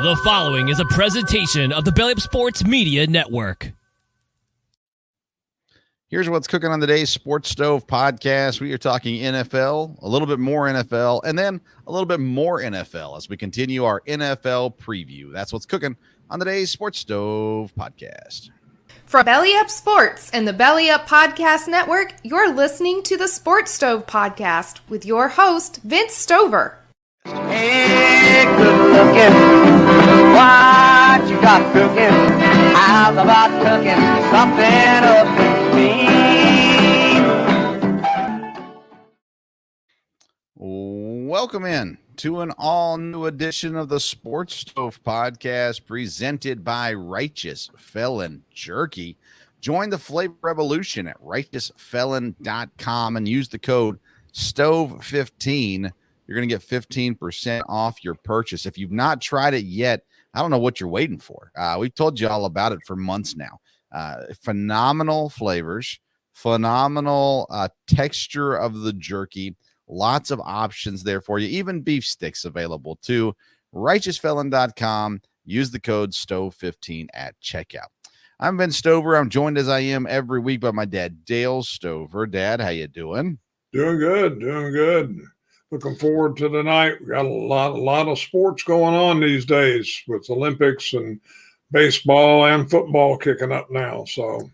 The following is a presentation of the Belly Up Sports Media Network. Here's what's cooking on today's Sports Stove podcast. We are talking NFL, a little bit more NFL, and then a little bit more NFL as we continue our NFL preview. That's what's cooking on today's Sports Stove podcast. From Belly Up Sports and the Belly Up Podcast Network, you're listening to the Sports Stove podcast with your host, Vince Stover. Hey, good looking, what you got cooking? How's about cooking something up to me? Welcome in to an all-new edition of the Sports Stove podcast presented by Righteous Felon Jerky. Join the flavor revolution at righteousfelon.com and use the code STOVE15. You're going to get 15% off your purchase. If you've not tried it yet, I don't know what you're waiting for. We've told you all about it for months now. Phenomenal flavors, phenomenal texture of the jerky, lots of options there for you, even beef sticks available too. RighteousFelon.com. Use the code STOVE15 at checkout. I'm Ben Stover. I'm joined as I am every week by my dad, Dale Stover. Dad, how you doing? Doing good. Looking forward to tonight. We got a lot of sports going on these days with Olympics and baseball and football kicking up now. So,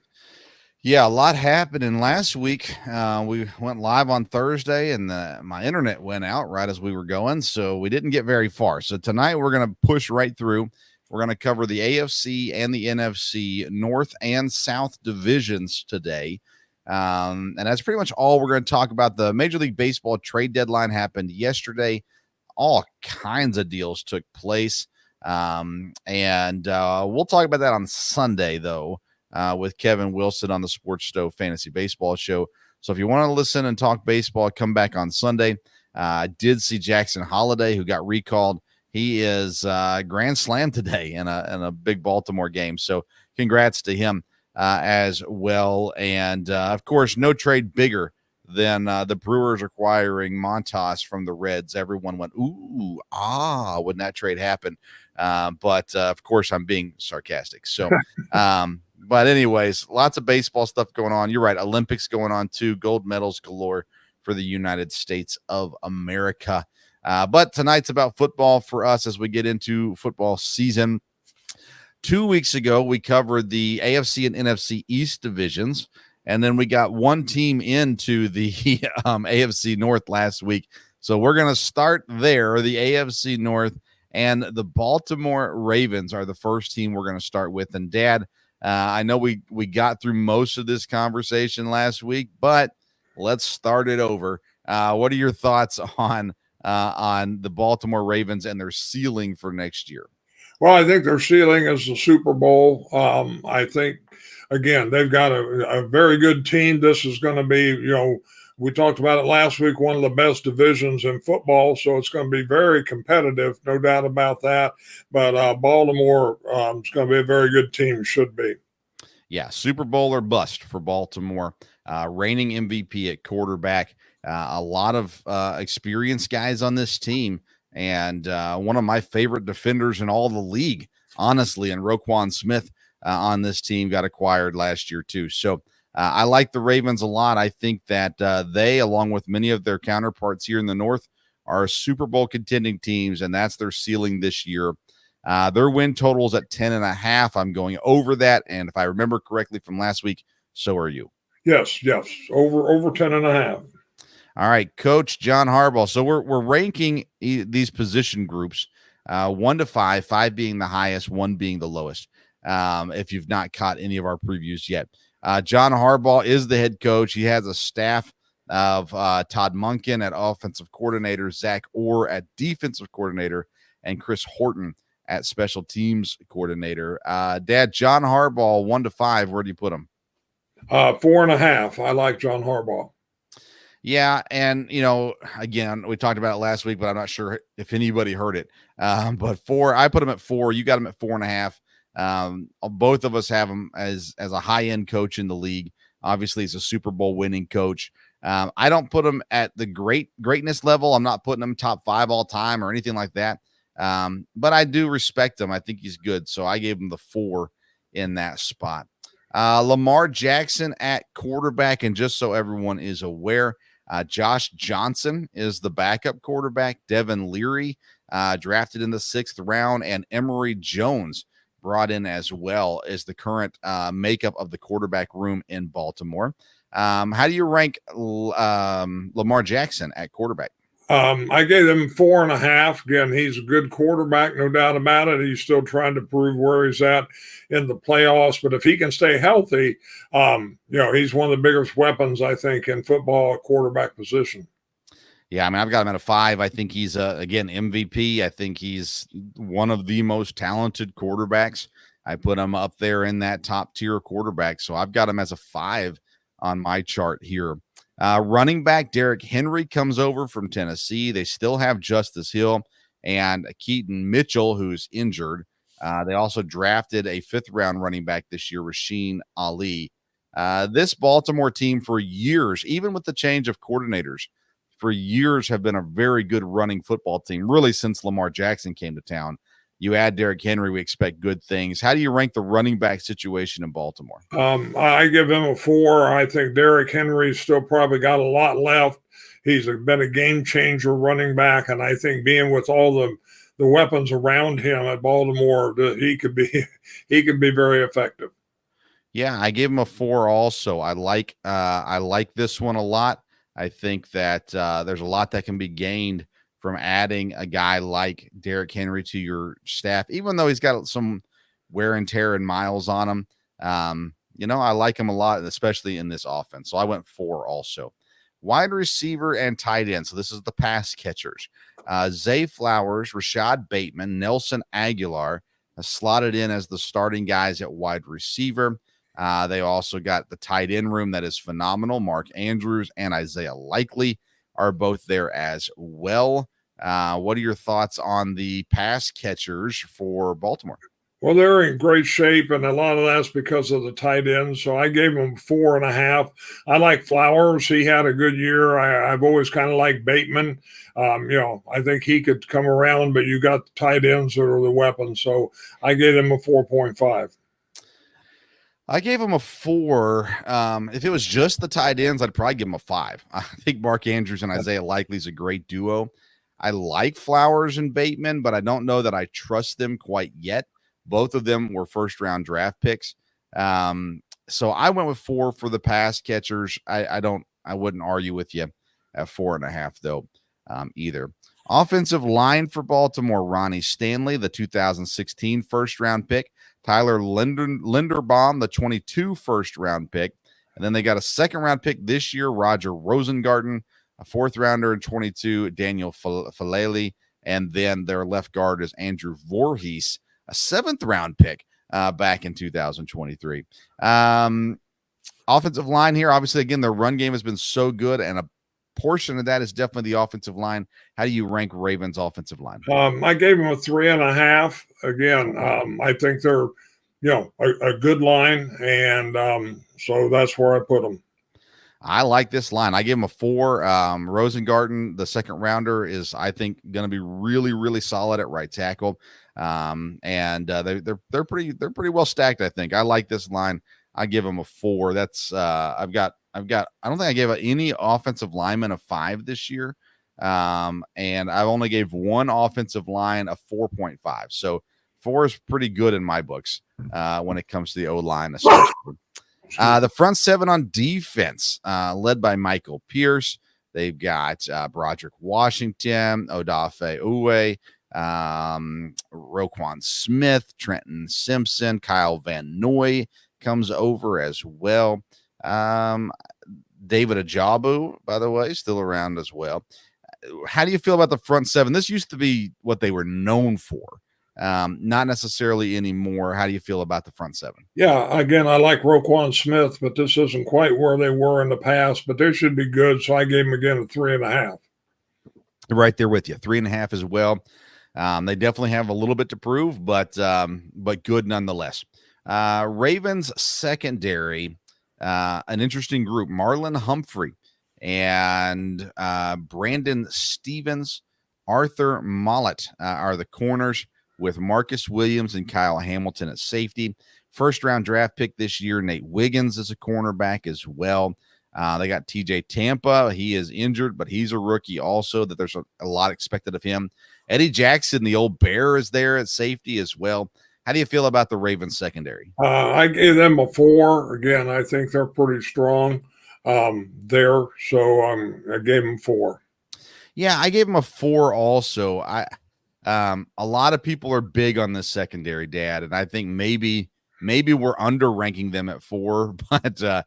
yeah, a lot happened. Last week, we went live on Thursday, and my internet went out right as we were going, so we didn't get very far. So tonight, we're going to push right through. We're going to cover the AFC and the NFC North and South divisions today. And that's pretty much all we're going to talk about. The Major League Baseball trade deadline happened yesterday. All kinds of deals took place. And we'll talk about that on Sunday, though, with Kevin Wilson on the Sports Stove Fantasy Baseball Show. So if you want to listen and talk baseball, come back on Sunday. I did see Jackson Holliday, who got recalled. He is grand slam today in a big Baltimore game. So congrats to him. As well. And, of course, no trade bigger than the Brewers acquiring Montas from the Reds. Everyone went, ooh, when that trade happened. But of course, I'm being sarcastic. So, but anyways, lots of baseball stuff going on. You're right. Olympics going on, too. Gold medals galore for the United States of America. But tonight's about football for us as we get into football season. 2 weeks ago, we covered the AFC and NFC East divisions, and then we got one team into the AFC North last week. So we're going to start there. The AFC North and the Baltimore Ravens are the first team we're going to start with. And, Dad, I know we got through most of this conversation last week, but let's start it over. What are your thoughts on the Baltimore Ravens and their ceiling for next year? Well, I think their ceiling is the Super Bowl. I think, again, they've got a very good team. This is going to be, we talked about it last week, one of the best divisions in football. So it's going to be very competitive, no doubt about that. But Baltimore is going to be a very good team, should be. Yeah, Super Bowl or bust for Baltimore. Reigning MVP at quarterback. A lot of experienced guys on this team. And one of my favorite defenders in all the league, honestly, and Roquan Smith on this team got acquired last year too. So I like the Ravens a lot. I think that they, along with many of their counterparts here in the North, are Super Bowl contending teams, and that's their ceiling this year. Their win total is at 10.5. I'm going over that, and if I remember correctly from last week, so are you. Yes, over 10.5. All right, Coach John Harbaugh. So we're ranking these position groups 1 to 5, 5 being the highest, 1 being the lowest. If you've not caught any of our previews yet, John Harbaugh is the head coach. He has a staff of Todd Monken at offensive coordinator, Zach Orr at defensive coordinator, and Chris Horton at special teams coordinator. Dad, John Harbaugh, 1 to 5. Where do you put him? 4.5. I like John Harbaugh. Yeah, and, again, we talked about it last week, but I'm not sure if anybody heard it. But 4, I put him at 4. You got him at 4.5. Both of us have him as a high-end coach in the league. Obviously, he's a Super Bowl winning coach. I don't put him at the greatness level. I'm not putting him top 5 all time or anything like that. But I do respect him. I think he's good. So I gave him the 4 in that spot. Lamar Jackson at quarterback. And just so everyone is aware, Josh Johnson is the backup quarterback. Devin Leary, drafted in the 6th round, and Emory Jones brought in as well as the current makeup of the quarterback room in Baltimore. How do you rank Lamar Jackson at quarterback? I gave him 4.5. Again, he's a good quarterback, no doubt about it. He's still trying to prove where he's at in the playoffs. But if he can stay healthy, he's one of the biggest weapons, I think, in football at quarterback position. Yeah, I mean, I've got him at a 5. I think he's, again, MVP. I think he's one of the most talented quarterbacks. I put him up there in that top tier quarterback. So I've got him as a 5 on my chart here. Running back Derrick Henry comes over from Tennessee. They still have Justice Hill and Keaton Mitchell, who's injured. They also drafted a 5th-round running back this year, Rasheen Ali. This Baltimore team for years, even with the change of coordinators, for years have been a very good running football team, really since Lamar Jackson came to town. You add Derrick Henry, we expect good things. How do you rank the running back situation in Baltimore? I give him a 4. I think Derrick Henry's still probably got a lot left. He's been a game changer running back, and I think being with all the weapons around him at Baltimore, he could be very effective. Yeah, I gave him a 4 also. I like this one a lot. I think that there's a lot that can be gained from adding a guy like Derrick Henry to your staff, even though he's got some wear and tear and miles on him. I like him a lot, especially in this offense. So I went 4 also. Wide receiver and tight end. So this is the pass catchers. Zay Flowers, Rashad Bateman, Nelson Aguilar slotted in as the starting guys at wide receiver. They also got the tight end room that is phenomenal. Mark Andrews and Isaiah Likely are both there as well. What are your thoughts on the pass catchers for Baltimore? Well, they're in great shape, and a lot of that's because of the tight end. So I gave him 4.5. I like Flowers. He had a good year. I've always kind of liked Bateman. I think he could come around, but you got the tight ends that are the weapons. So I gave him a 4.5. I gave him a 4. If it was just the tight ends, I'd probably give him a 5. I think Mark Andrews and Isaiah Likely is a great duo. I like Flowers and Bateman, but I don't know that I trust them quite yet. Both of them were 1st-round draft picks. So I went with 4 for the pass catchers. I wouldn't argue with you at 4.5 though, either. Offensive line for Baltimore, Ronnie Stanley, the 2016 1st-round pick. Tyler Linderbaum, the 22 1st-round pick. And then they got a 2nd-round pick this year, Roger Rosengarten, a 4th-rounder in 22, Daniel Falele. And then their left guard is Andrew Voorhees, a 7th-round pick back in 2023. Offensive line here, obviously, again, their run game has been so good, and a portion of that is definitely the offensive line. How do you rank Ravens' offensive line? I gave them a 3.5. Again, I think they're, a good line, and so that's where I put them. I like this line. I give him a 4. Rosengarten, the 2nd-rounder, is, I think, going to be really, really solid at right tackle. They're pretty well stacked, I think. I like this line. I give them a 4. That's I don't think I gave any offensive lineman a 5 this year. And I only gave one offensive line a 4.5. So 4 is pretty good in my books when it comes to the O-line, especially. The front 7 on defense, led by Michael Pierce. They've got Broderick Washington, Odafe Uwe, Roquan Smith, Trenton Simpson, Kyle Van Noy comes over as well. David Ajabu, by the way, still around as well. How do you feel about the front 7? This used to be what they were known for. Not necessarily anymore. How do you feel about the front 7? Yeah, again, I like Roquan Smith, but this isn't quite where they were in the past, but they should be good. So I gave them again a 3.5. Right there with you. 3.5 as well. They definitely have a little bit to prove, but good nonetheless. Ravens secondary, an interesting group. Marlon Humphrey and Brandon Stevens Arthur Mollett are the corners, with Marcus Williams and Kyle Hamilton at safety. First-round draft pick this year, Nate Wiggins is a cornerback as well. They got TJ Tampa. He is injured, but he's a rookie also, that there's a lot expected of him. Eddie Jackson, the old Bear, is there at safety as well. How do you feel about the Ravens secondary? I gave them a 4. Again, I think they're pretty strong there. So I gave them 4. Yeah, I gave them a 4 also. A lot of people are big on this secondary, Dad, and I think maybe we're under ranking them at 4, but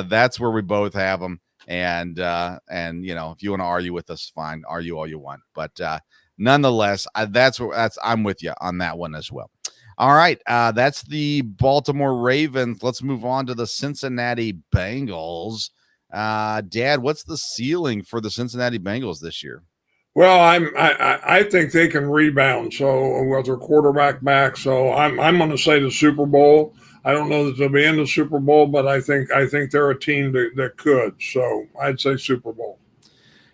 that's where we both have them. And you know, if you want to argue with us, fine, argue all you want. But nonetheless, I'm with you on that one as well. All right, that's the Baltimore Ravens. Let's move on to the Cincinnati Bengals. Dad, what's the ceiling for the Cincinnati Bengals this year? Well, I think they can rebound. So with their quarterback back, so I'm going to say the Super Bowl. I don't know that they'll be in the Super Bowl, but I think they're a team that could. So I'd say Super Bowl.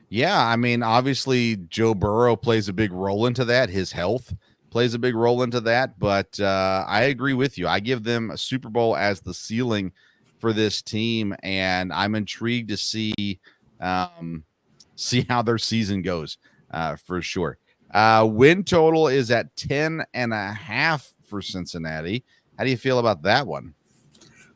Yeah, I mean, obviously Joe Burrow plays a big role into that. His health plays a big role into that. But I agree with you. I give them a Super Bowl as the ceiling for this team, and I'm intrigued to see how their season goes for sure. Win total is at 10.5 for Cincinnati. How do you feel about that one?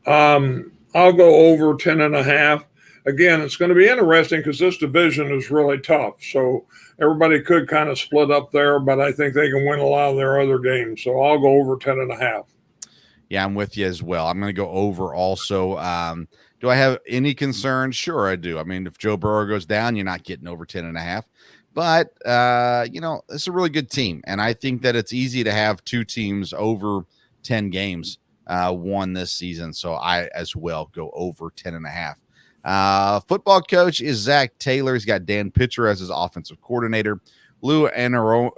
I'll go over 10.5. Again, it's going to be interesting because this division is really tough. So everybody could kind of split up there, but I think they can win a lot of their other games. So I'll go over 10.5. Yeah, I'm with you as well. I'm going to go over also. Do I have any concerns? Sure, I do. I mean, if Joe Burrow goes down, you're not getting over 10.5. But, you know, it's a really good team. And I think that it's easy to have two teams over 10 games won this season. So I as well go over 10.5. Football coach is Zach Taylor. He's got Dan Pitcher as his offensive coordinator. Lou Anarumo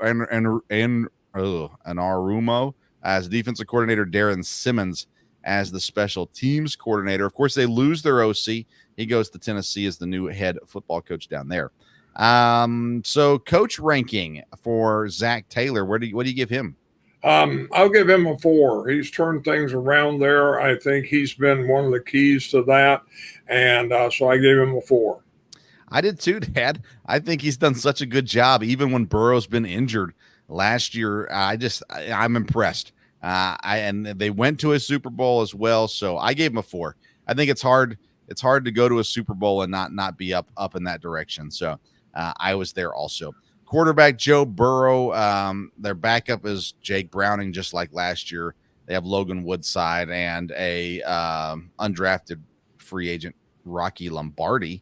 as defensive coordinator. Darren Simmons as the special teams coordinator. Of course, they lose their OC. He goes to Tennessee as the new head football coach down there. So coach ranking for Zach Taylor, what do you give him? I'll give him a 4. He's turned things around there. I think he's been one of the keys to that. And so I gave him a 4. I did too, Dad. I think he's done such a good job, even when Burrow's been injured last year. I'm impressed. And they went to a Super Bowl as well. So I gave him a 4. I think it's hard to go to a Super Bowl and not be up in that direction. So I was there also. Quarterback Joe Burrow. Their backup is Jake Browning, just like last year. They have Logan Woodside and a undrafted free agent Rocky Lombardi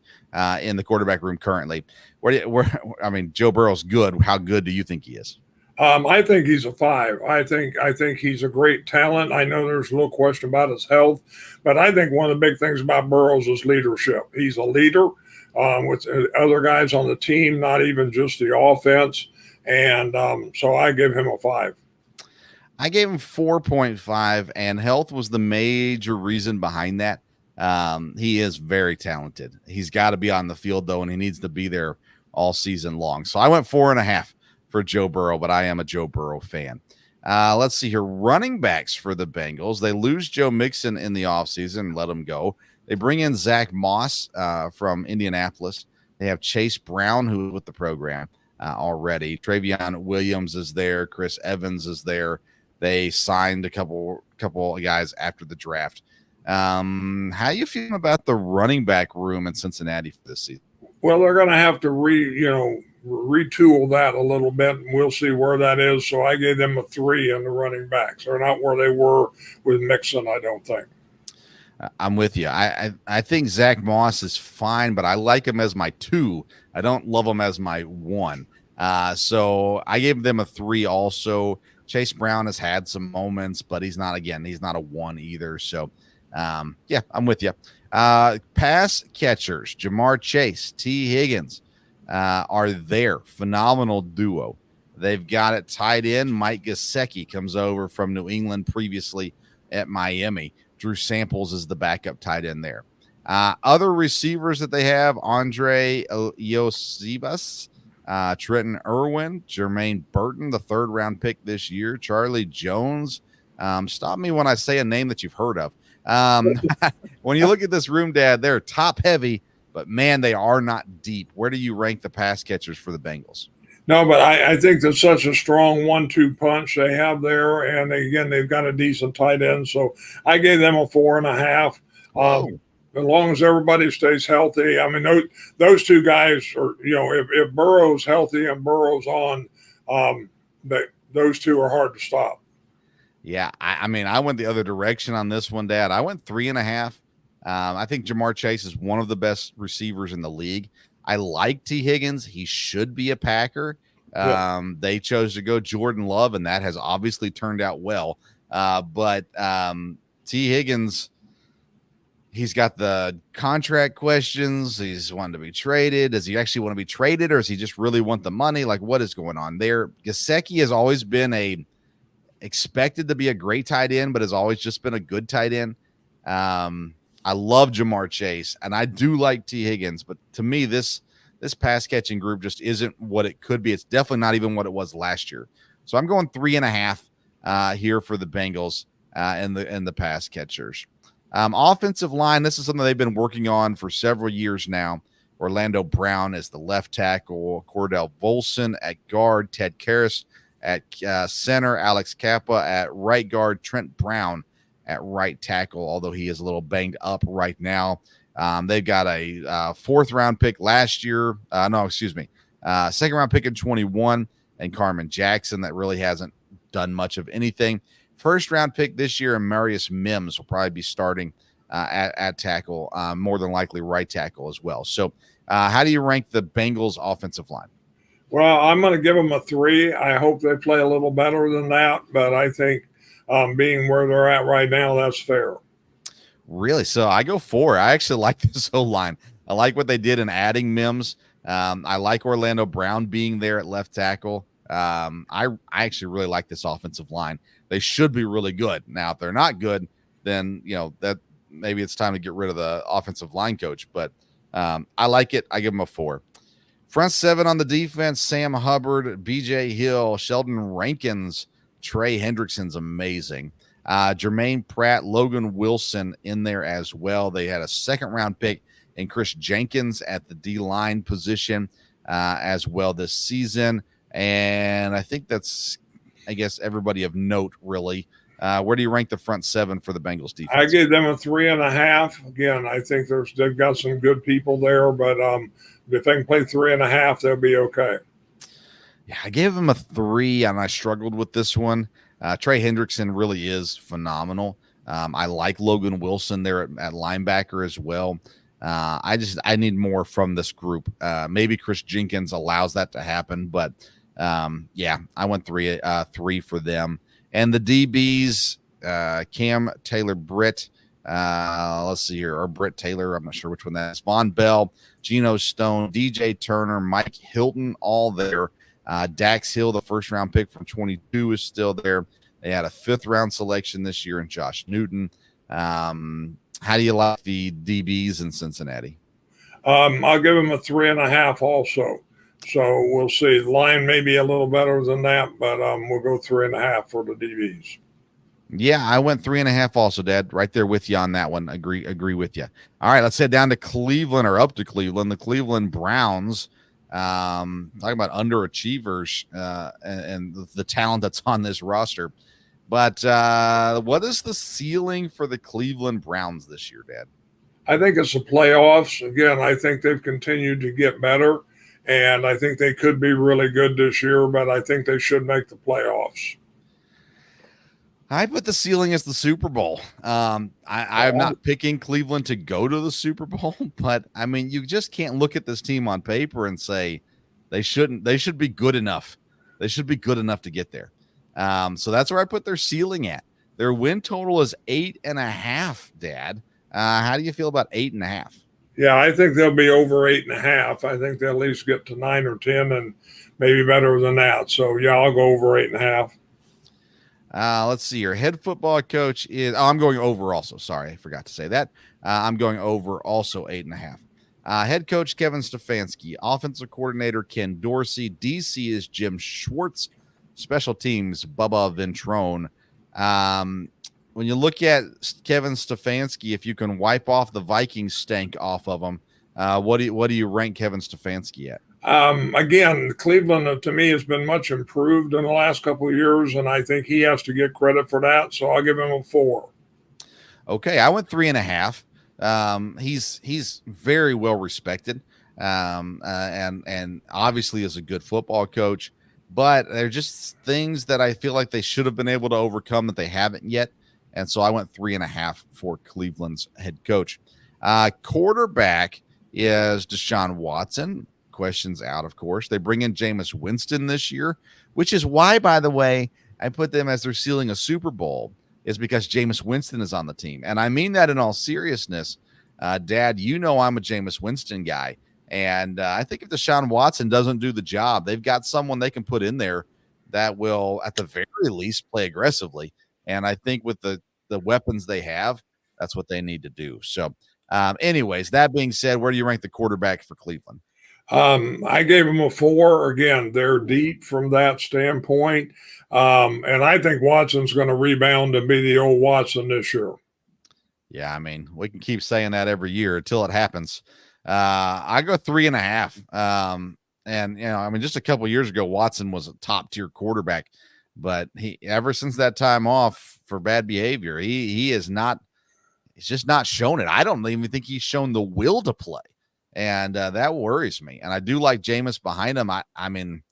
in the quarterback room currently. I mean, Joe Burrow's good. How good do you think he is? I think he's a 5. I think he's a great talent. I know there's a little question about his health, but I think one of the big things about Burrows is leadership. He's a leader with other guys on the team, not even just the offense. And so I give him a 5. I gave him 4.5, and health was the major reason behind that. He is very talented. He's got to be on the field, though, and he needs to be there all season long. So I went 4.5 for Joe Burrow, but I am a Joe Burrow fan. Let's see here. Running backs for the Bengals. They lose Joe Mixon in the offseason and let him go. They bring in Zach Moss from Indianapolis. They have Chase Brown, who's with the program already. Travion Williams is there. Chris Evans is there. They signed a couple of guys after the draft. How are you feeling about the running back room in Cincinnati for this season? Well, they're going to have to retool that a little bit, and we'll see where that is. So I gave them a 3 in the running backs. They're not where they were with Mixon, I don't think. I'm with you. I think Zach Moss is fine, but I like him as my 2. I don't love him as my 1. So I gave them a 3 also. Chase Brown has had some moments, but he's not a 1 either. So, yeah, I'm with you. Pass catchers, Jamar Chase, T. Higgins are there. Phenomenal duo. They've got it tight end. Mike Gesicki comes over from New England previously at Miami. Drew Samples is the backup tight end there. Other receivers that they have, Andre Iosibas Trenton Irwin, Jermaine Burton, the 3rd round pick this year, Charlie Jones. Stop me when I say a name that you've heard of. When you look at this room, Dad, they're top heavy, but man, they are not deep. Where do you rank the pass catchers for the Bengals? No, but I think there's such a strong 1-2 punch they have there. And again, they've got a decent tight end. So I gave them a 4.5. As long as everybody stays healthy. I mean, those two guys are, if Burrow's healthy and Burrow's on, those two are hard to stop. Yeah, I mean, I went the other direction on this one, Dad. I went 3.5. I think Jamar Chase is one of the best receivers in the league. I like T. Higgins. He should be a Packer. They chose to go Jordan Love, and that has obviously turned out well. But T. Higgins, he's got the contract questions. He's wanting to be traded. Does he actually want to be traded, or does he just really want the money? Like, what is going on there? Gesicki has always been expected to be a great tight end, but has always just been a good tight end. I love Jamar Chase, and I do like T. Higgins, but to me, this pass catching group just isn't what it could be. It's definitely not even what it was last year. So I'm going 3.5 here for the Bengals and the pass catchers. Offensive line, this is something they've been working on for several years now. Orlando Brown is the left tackle, Cordell Volson at guard, Ted Karras at center, Alex Kappa at right guard, Trent Brown at right tackle, although he is a little banged up right now. They've got a 4th round pick last year. Second round pick in 21, and Carmen Jackson that really hasn't done much of anything. 1st round pick this year, and Marius Mims will probably be starting at tackle, more than likely right tackle as well. So how do you rank the Bengals offensive line? Well, I'm going to give them a 3. I hope they play a little better than that, but I think being where they're at right now, that's fair. Really? So I go 4. I actually like this whole line. I like what they did in adding Mims. I like Orlando Brown being there at left tackle. I actually really like this offensive line. They should be really good. Now, if they're not good, then that maybe it's time to get rid of the offensive line coach. But I like it. I give them a 4. Front 7 on the defense: Sam Hubbard, B.J. Hill, Sheldon Rankins, Trey Hendrickson's amazing. Jermaine Pratt, Logan Wilson in there as well. They had a 2nd round pick in Chris Jenkins at the D-line position as well this season. And I think that's, everybody of note, really. Where do you rank the front 7 for the Bengals defense? I gave them a 3.5. Again, I think they've got some good people there, but if they can play 3.5, they'll be okay. Yeah, I gave them a 3, and I struggled with this one. Trey Hendrickson really is phenomenal. I like Logan Wilson there at linebacker as well. I need more from this group. Maybe Chris Jenkins allows that to happen, but I went 3 for them. And the DBs, Cam Taylor Britt, let's see here, or Britt Taylor, I'm not sure which one that is. Von Bell, Geno Stone, DJ Turner, Mike Hilton, all there. Dax Hill, the 1st round pick from 22, is still there. They had a 5th round selection this year in Josh Newton. How do you like the DBs in Cincinnati? I'll give them a 3.5 also. So we'll see. The line may be a little better than that, but we'll go 3.5 for the DBs. Yeah, I went 3.5 also, Dad. Right there with you on that one. Agree with you. All right, let's head down to Cleveland, or up to Cleveland. The Cleveland Browns. Talking about underachievers and the talent that's on this roster. But what is the ceiling for the Cleveland Browns this year, Dad? I think it's the playoffs. Again, I think they've continued to get better, and I think they could be really good this year, but I think they should make the playoffs. I put the ceiling as the Super Bowl. I'm not picking Cleveland to go to the Super Bowl, but I mean, you just can't look at this team on paper and say they should be good enough. They should be good enough to get there. So that's where I put their ceiling at. Their win total is 8.5, Dad. How do you feel about 8.5? Yeah, I think they'll be over 8.5. I think they'll at least get to 9 or 10 and maybe better than that. So yeah, I'll go over 8.5. Let's see. Your head football coach is. I'm going over also. Sorry, I forgot to say that. I'm going over also 8.5. Head coach Kevin Stefanski, offensive coordinator Ken Dorsey, DC is Jim Schwartz, special teams Bubba Ventrone. When you look at Kevin Stefanski, if you can wipe off the Vikings stank off of him, what do you rank Kevin Stefanski at? Again, Cleveland to me has been much improved in the last couple of years, and I think he has to get credit for that. So I'll give him a 4. Okay, I went 3.5. He's very well respected, and obviously is a good football coach. But they're just things that I feel like they should have been able to overcome that they haven't yet. And so I went 3.5 for Cleveland's head coach. Quarterback is Deshaun Watson. Questions out, of course. They bring in Jameis Winston this year, which is why, by the way, I put them as they're sealing a Super Bowl, is because Jameis Winston is on the team. And I mean that in all seriousness. Dad, you know I'm a Jameis Winston guy. And I think if Deshaun Watson doesn't do the job, they've got someone they can put in there that will, at the very least, play aggressively. And I think with the weapons they have, that's what they need to do. So, anyways, that being said, where do you rank the quarterback for Cleveland? I gave him a 4. Again, they're deep from that standpoint. And I think Watson's going to rebound and be the old Watson this year. Yeah, I mean, we can keep saying that every year until it happens. I go 3.5. And, I mean, just a couple of years ago, Watson was a top tier quarterback, but ever since that time off for bad behavior, he's just not shown it. I don't even think he's shown the will to play. And that worries me. And I do like Jameis behind him. I mean,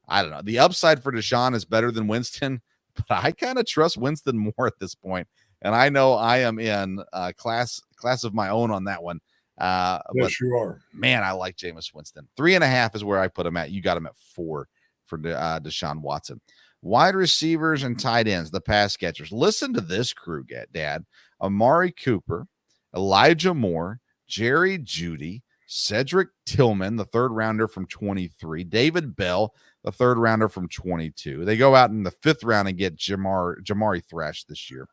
I don't know. The upside for Deshaun is better than Winston, but I kind of trust Winston more at this point. And I know I am in class of my own on that one. Yes, but, you are. Man, I like Jameis Winston. 3.5 is where I put him at. You got him at 4 for Deshaun Watson. Wide receivers and tight ends, the pass catchers. Listen to this crew, Dad. Amari Cooper, Elijah Moore, Jerry Jeudy, Cedric Tillman, the third rounder from 23, David Bell, the third rounder from 22. They go out in the 5th round and get Jamari Thrash this year.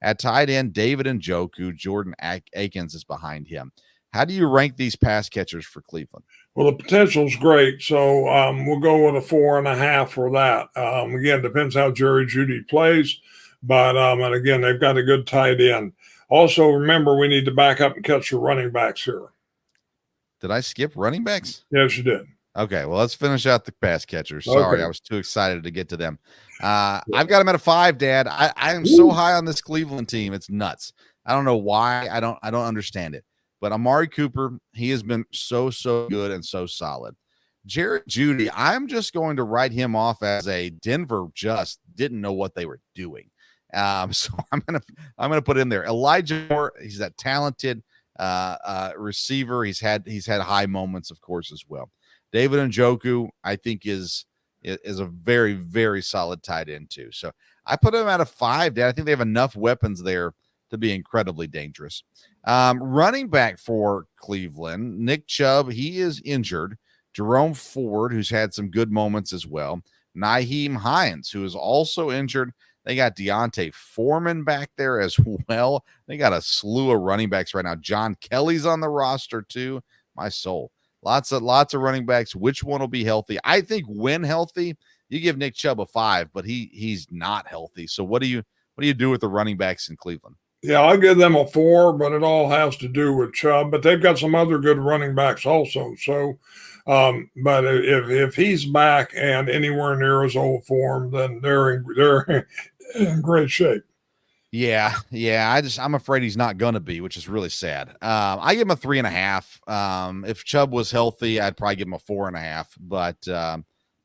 At tight end, David Njoku, Jordan Akins is behind him. How do you rank these pass catchers for Cleveland? Well, the potential is great, so we'll go with a 4.5 for that. Again, depends how Jerry Jeudy plays, but and again, they've got a good tight end. Also, remember, we need to back up and catch the running backs here. Did I skip running backs? Yes, you did. Okay, well, let's finish out the pass catchers. Sorry, Okay. I was too excited to get to them. I've got them at a 5, Dad. I am so high on this Cleveland team. It's nuts. I don't know why. I don't understand it. But Amari Cooper, he has been so good and so solid. Jared Jeudy, I'm just going to write him off as a Denver just didn't know what they were doing. So I'm gonna put in there Elijah Moore. He's that talented receiver. He's had high moments, of course, as well. David Njoku, I think, is a very, very solid tight end too. So I put him at a 5, Dad. I think they have enough weapons there to be incredibly dangerous. Running back for Cleveland, Nick Chubb, he is injured. Jerome Ford, who's had some good moments as well. Nyheim Hines, who is also injured. They got Deontay Foreman back there as well. They got a slew of running backs right now. John Kelly's on the roster too. My soul. Lots of running backs. Which one will be healthy? I think when healthy, you give Nick Chubb a 5, but he's not healthy. So what do you do with the running backs in Cleveland? Yeah, I'll give them a 4, but it all has to do with Chubb. But they've got some other good running backs also. So, but if he's back and anywhere near his old form, then they're in great shape. Yeah. I'm afraid he's not going to be, which is really sad. I give him a 3.5. If Chubb was healthy, I'd probably give him a 4.5. But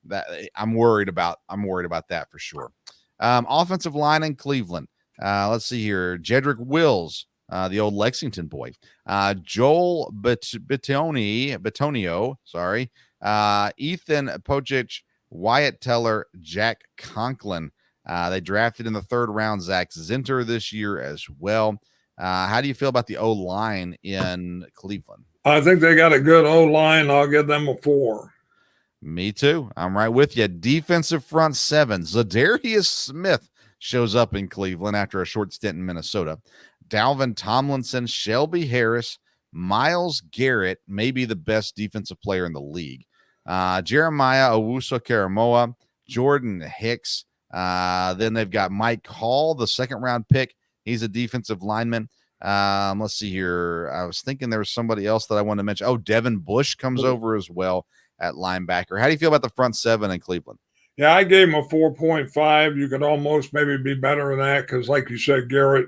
that I'm worried about that for sure. Offensive line in Cleveland. Let's see here. Jedrick Wills, the old Lexington boy. Joel Bitonio, sorry. Ethan Pocic, Wyatt Teller, Jack Conklin. They drafted in the 3rd round Zach Zinter this year as well. How do you feel about the O-line in Cleveland? I think they got a good O-line. I'll give them a 4. Me too. I'm right with you. Defensive front 7. Zadarius Smith shows up in Cleveland after a short stint in Minnesota. Dalvin Tomlinson, Shelby Harris, Myles Garrett may be the best defensive player in the league. Jeremiah Owusu-Karamoah, Jordan Hicks. Then they've got Mike Hall, the second-round pick. He's a defensive lineman. Let's see here. I was thinking there was somebody else that I wanted to mention. Oh, Devin Bush comes over as well at linebacker. How do you feel about the front seven in Cleveland? Yeah, I gave him a 4.5. You could almost maybe be better than that because, like you said, Garrett,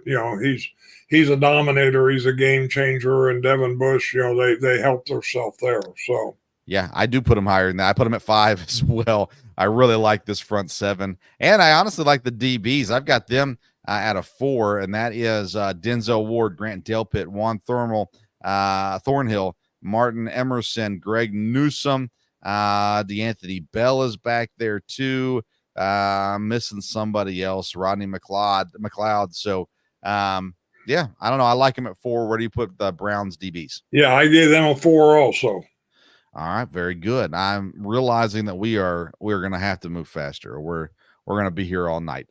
he's a dominator. He's a game changer. And Devin Bush, they helped themselves there. So, yeah, I do put him higher than that. I put him at 5 as well. I really like this front seven. And I honestly like the DBs. I've got them at a 4, and that is Denzel Ward, Grant Delpit, Juan Thornhill, Martin Emerson, Greg Newsome. DeAnthony Bell is back there too. Missing somebody else, Rodney McLeod. So, yeah, I don't know. I like him at 4. Where do you put the Browns DBs? Yeah, I gave them a 4 also. All right, very good. I'm realizing that we're going to have to move faster. We're going to be here all night.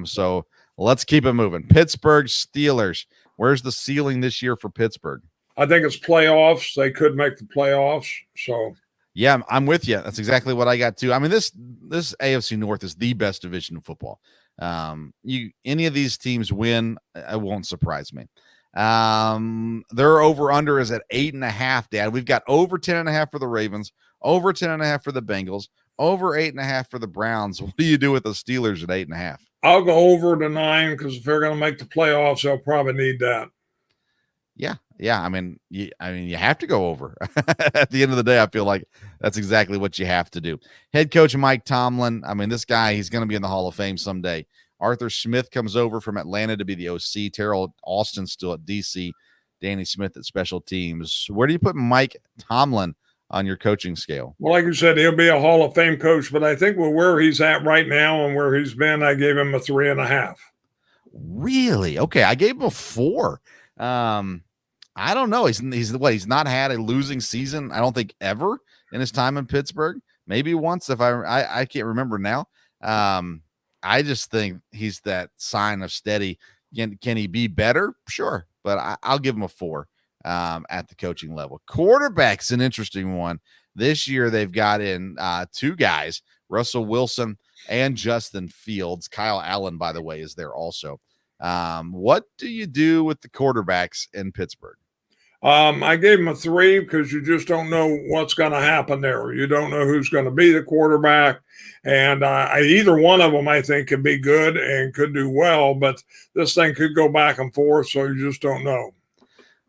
So let's keep it moving. Pittsburgh Steelers. Where's the ceiling this year for Pittsburgh? I think it's playoffs. They could make the playoffs. So. Yeah, I'm with you. That's exactly what I got too. I mean, this AFC North is the best division of football. Any of these teams win, it won't surprise me. Their over under is at 8.5. Dad, we've got over 10.5 for the Ravens, over 10.5 for the Bengals, over 8.5 for the Browns. What do you do with the Steelers at 8.5? I'll go over to 9 because if they're going to make the playoffs, they'll probably need that. Yeah. I mean, you have to go over. At the end of the day, I feel like that's exactly what you have to do. Head coach Mike Tomlin. I mean, this guy, he's going to be in the Hall of Fame someday. Arthur Smith comes over from Atlanta to be the OC. Terrell Austin still at DC. Danny Smith at special teams. Where do you put Mike Tomlin on your coaching scale? Well, like you said, he'll be a Hall of Fame coach, but I think with where he's at right now and where he's been, I gave him a 3.5. Really? Okay, I gave him a 4. I don't know. He's not had a losing season, I don't think, ever in his time in Pittsburgh. Maybe once, if I can't remember now. I just think he's that sign of steady. Can he be better? Sure, but I'll give him a 4 at the coaching level. Quarterback's an interesting one. This year they've got in 2 guys, Russell Wilson and Justin Fields. Kyle Allen, by the way, is there also. What do you do with the quarterbacks in Pittsburgh? I gave him a 3 because you just don't know what's going to happen there. You don't know who's going to be the quarterback. And either one of them, I think, could be good and could do well, but this thing could go back and forth, so you just don't know.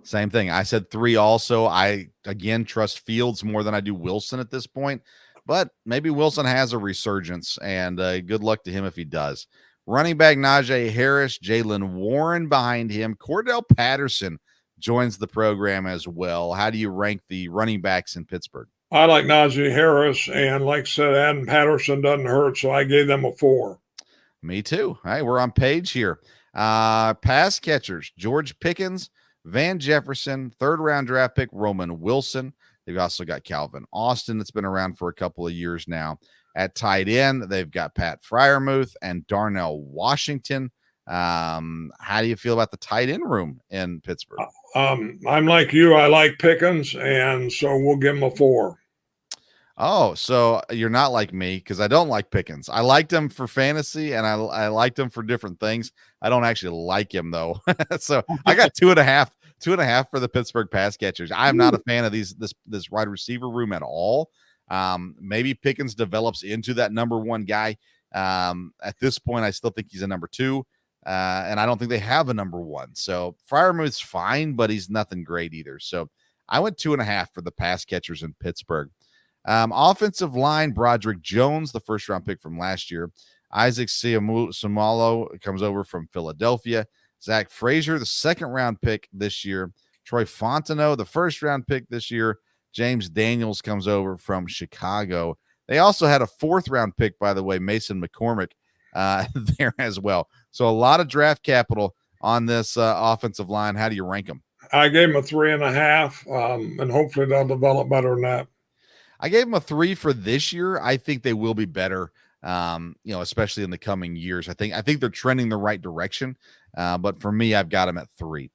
Same thing. I said 3 also. I, again, trust Fields more than I do Wilson at this point, but maybe Wilson has a resurgence, and good luck to him if he does. Running back Najee Harris, Jaylen Warren behind him. Cordell Patterson joins the program as well. How do you rank the running backs in Pittsburgh? I like Najee Harris, and like I said, Adam Patterson doesn't hurt, so I gave them a 4. Me too. All right, we're on page here. Pass catchers, George Pickens, Van Jefferson, 3rd-round draft pick, Roman Wilson. They've also got Calvin Austin that's been around for a couple of years now. At tight end, they've got Pat Freiermuth and Darnell Washington. How do you feel about the tight end room in Pittsburgh? I'm like you. I like Pickens, and so we'll give him a 4. Oh, so you're not like me because I don't like Pickens. I liked him for fantasy, and I liked him for different things. I don't actually like him, though. So I got 2.5 for the Pittsburgh pass catchers. I'm not a fan of this wide receiver room at all. Maybe Pickens develops into that number 1 guy. At this point, I still think he's a number 2. And I don't think they have a number 1. So Freiermuth's fine, but he's nothing great either. So I went 2.5 for the pass catchers in Pittsburgh. Offensive line, Broderick Jones, the 1st-round pick from last year. Isaac Seumalo comes over from Philadelphia. Zach Frazier, the 2nd-round pick this year. Troy Fontenot, the 1st-round pick this year. James Daniels comes over from Chicago. They also had a 4th-round pick, by the way, Mason McCormick, there as well. So a lot of draft capital on this offensive line. How do you rank them? I gave him a 3.5, and hopefully they'll develop better than that. I gave them a 3 for this year. I think they will be better, especially in the coming years. I think they're trending the right direction. But for me, I've got them at 3.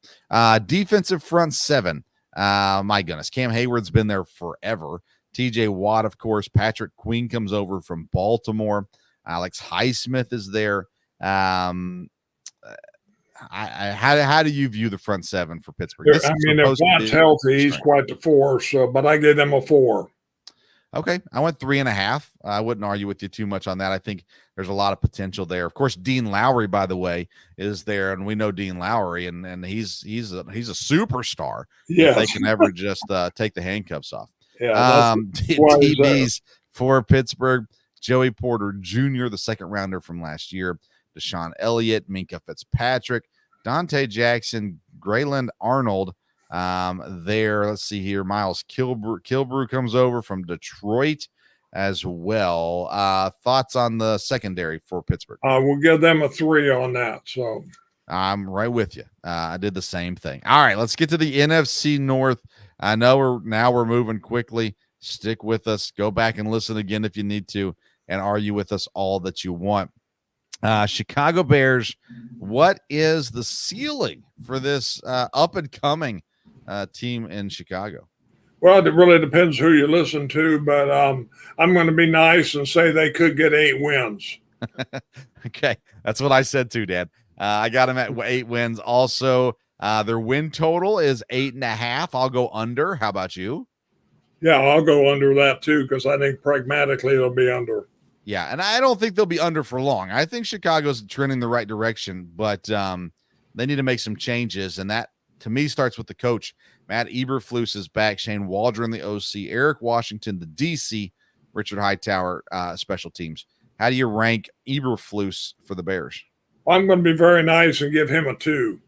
Defensive front 7. My goodness, Cam Hayward's been there forever. TJ Watt, of course. Patrick Queen comes over from Baltimore. Alex Highsmith is there. How do you view the front seven for Pittsburgh? If Watt's healthy, he's quite the force, but I gave them a 4. Okay, I went 3.5. I wouldn't argue with you too much on that. I think there's a lot of potential there. Of course, Dean Lowry, by the way, is there, and we know Dean Lowry, and he's a superstar. Yeah, if they can ever just take the handcuffs off. Yeah, DBs for Pittsburgh: Joey Porter Jr., the second rounder from last year; Deshaun Elliott, Minka Fitzpatrick, Dante Jackson, Grayland Arnold. There, let's see here. Miles Kilbrew comes over from Detroit as well. Thoughts on the secondary for Pittsburgh? We'll give them a 3 on that. So I'm right with you. I did the same thing. All right, let's get to the NFC North. I know we're moving quickly. Stick with us. Go back and listen again if you need to, and argue with us all that you want. Chicago Bears, what is the ceiling for this up and coming team in Chicago? Well, it really depends who you listen to, but I'm going to be nice and say they could get 8 wins. Okay, that's what I said too, Dad. I got them at 8 wins. Also, their win total is 8.5. I'll go under. How about you? Yeah, I'll go under that too, because I think pragmatically it'll be under. Yeah, and I don't think they'll be under for long. I think Chicago's trending the right direction, but they need to make some changes, and that, to me, starts with the coach. Matt Eberflus is back. Shane Waldron, the OC. Eric Washington, the DC. Richard Hightower, special teams. How do you rank Eberflus for the Bears? I'm going to be very nice and give him a 2.